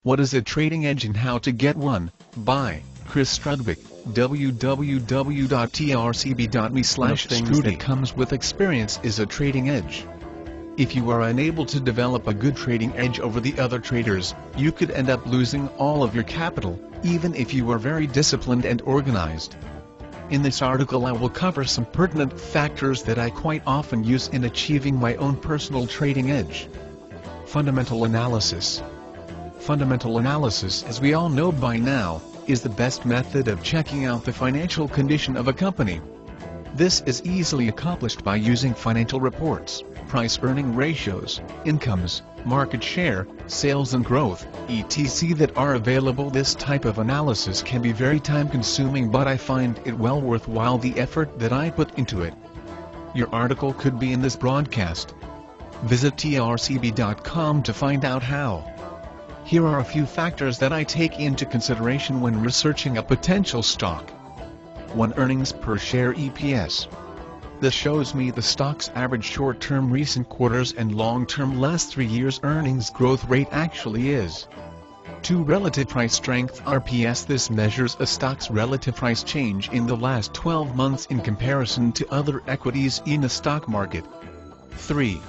What is a trading edge and how to get one? By Chris Strudwick, www.trcb.me/things that comes with experience is a trading edge. If you are unable to develop a good trading edge over the other traders, you could end up losing all of your capital, even if you are very disciplined and organized. In this article I will cover some pertinent factors that I quite often use in achieving my own personal trading edge. Fundamental analysis. Fundamental analysis, as we all know by now, is the best method of checking out the financial condition of a company. This is easily accomplished by using financial reports, price-earning ratios, incomes, market share, sales and growth, etc. that are available. This type of analysis can be very time-consuming, but I find it well worthwhile the effort that I put into it. Your article could be in this broadcast. Visit trcb.com to find out how. Here are a few factors that I take into consideration when researching a potential stock. 1. Earnings per share (EPS). This shows me the stock's average short-term recent quarters and long-term last 3 years earnings growth rate actually is. 2. Relative price strength (RPS). This measures a stock's relative price change in the last 12 months in comparison to other equities in the stock market. 3.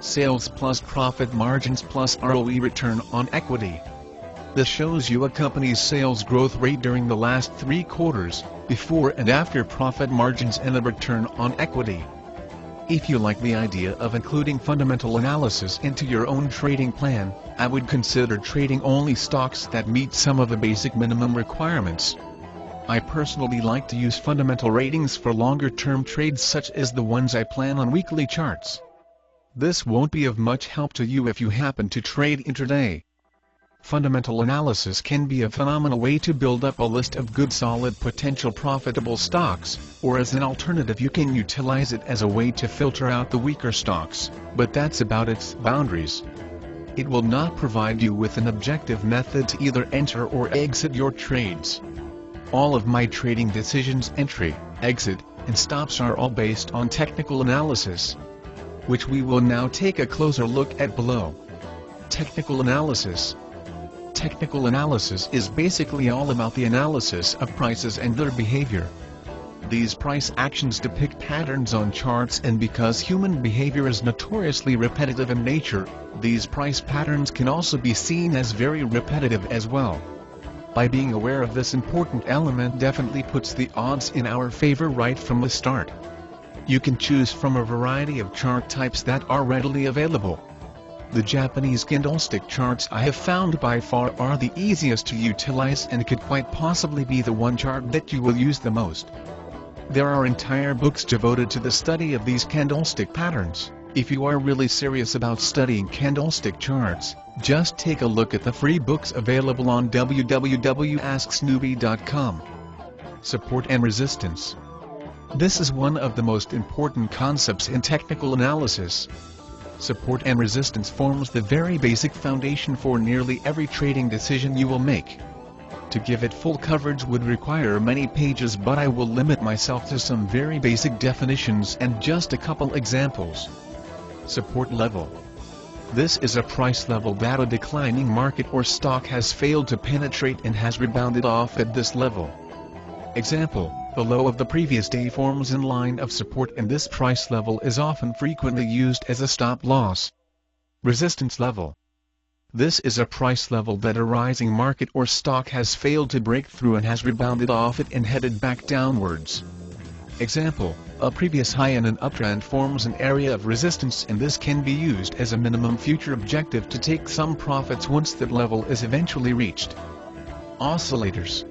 Sales plus profit margins plus ROE (return on equity). This shows you a company's sales growth rate during the last 3 quarters, before and after profit margins, and the return on equity. If you like the idea of including fundamental analysis into your own trading plan, I would consider trading only stocks that meet some of the basic minimum requirements. I personally like to use fundamental ratings for longer-term trades such as the ones I plan on weekly charts. This won't be of much help to you if you happen to trade intraday. Fundamental analysis can be a phenomenal way to build up a list of good solid potential profitable stocks, or as an alternative you can utilize it as a way to filter out the weaker stocks, but that's about its boundaries. It will not provide you with an objective method to either enter or exit your trades. All of my trading decisions, entry, exit, and stops are all based on technical analysis, which we will now take a closer look at below. Technical analysis. Technical analysis is basically all about the analysis of prices and their behavior. These price actions depict patterns on charts, and because human behavior is notoriously repetitive in nature, these price patterns can also be seen as very repetitive as well. By being aware of this important element definitely puts the odds in our favor right from the start. You can choose from a variety of chart types that are readily available. The Japanese candlestick charts I have found by far are the easiest to utilize and could quite possibly be the one chart that you will use the most. There are entire books devoted to the study of these candlestick patterns. If you are really serious about studying candlestick charts, just take a look at the free books available on www.asksnooby.com. Support and resistance. This is one of the most important concepts in technical analysis. Support and resistance forms the very basic foundation for nearly every trading decision you will make. To give it full coverage would require many pages, but I will limit myself to some very basic definitions and just a couple examples. Support level. This is a price level that a declining market or stock has failed to penetrate and has rebounded off at this level. Example: the low of the previous day forms in line of support, and this price level is often frequently used as a stop loss. Resistance level. This is a price level that a rising market or stock has failed to break through and has rebounded off it and headed back downwards. Example: a previous high in an uptrend forms an area of resistance, and this can be used as a minimum future objective to take some profits once that level is eventually reached. Oscillators.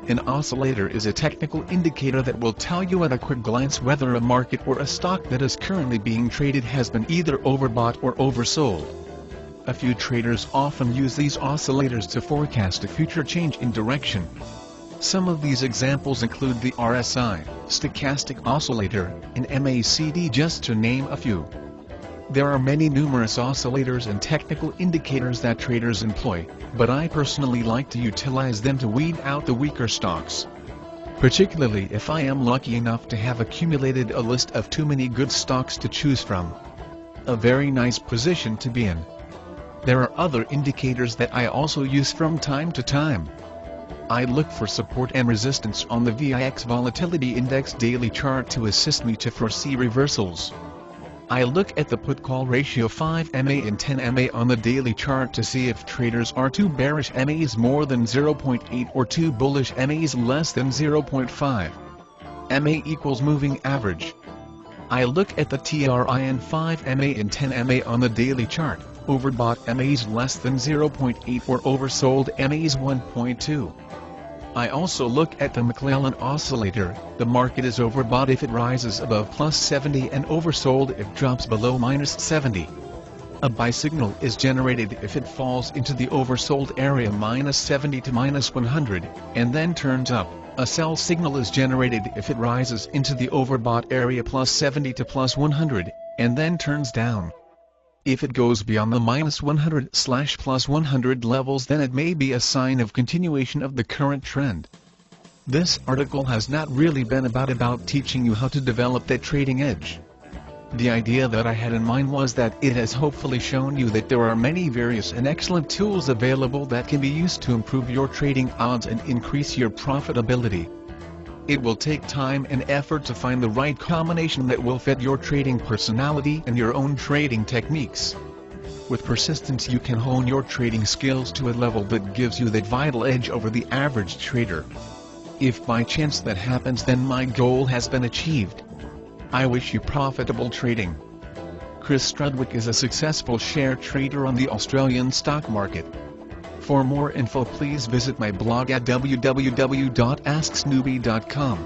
An oscillator is a technical indicator that will tell you at a quick glance whether a market or a stock that is currently being traded has been either overbought or oversold. A few traders often use these oscillators to forecast a future change in direction. Some of these examples include the RSI, stochastic oscillator, and MACD, just to name a few. There are many numerous oscillators and technical indicators that traders employ, but I personally like to utilize them to weed out the weaker stocks. Particularly if I am lucky enough to have accumulated a list of too many good stocks to choose from. A very nice position to be in. There are other indicators that I also use from time to time. I look for support and resistance on the VIX Volatility Index daily chart to assist me to foresee reversals. I look at the put-call ratio 5MA and 10MA on the daily chart to see if traders are too bearish MAs more than 0.8 or too bullish MAs less than 0.5. MA equals moving average. I look at the TRIN 5MA and 10MA on the daily chart, overbought MAs less than 0.8 or oversold MAs 1.2. I also look at the McClellan oscillator. The market is overbought if it rises above plus 70 and oversold if it drops below minus 70. A buy signal is generated if it falls into the oversold area minus 70 to minus 100, and then turns up. A sell signal is generated if it rises into the overbought area plus 70 to plus 100, and then turns down. If it goes beyond the minus 100/plus 100 levels, then it may be a sign of continuation of the current trend. This article has not really been about teaching you how to develop that trading edge. The idea that I had in mind was that it has hopefully shown you that there are many various and excellent tools available that can be used to improve your trading odds and increase your profitability. It will take time and effort to find the right combination that will fit your trading personality and your own trading techniques. With persistence you can hone your trading skills to a level that gives you that vital edge over the average trader. If by chance that happens, then my goal has been achieved. I wish you profitable trading. Chris Strudwick is a successful share trader on the Australian stock market. For more info, please visit my blog at www.asksnewbie.com.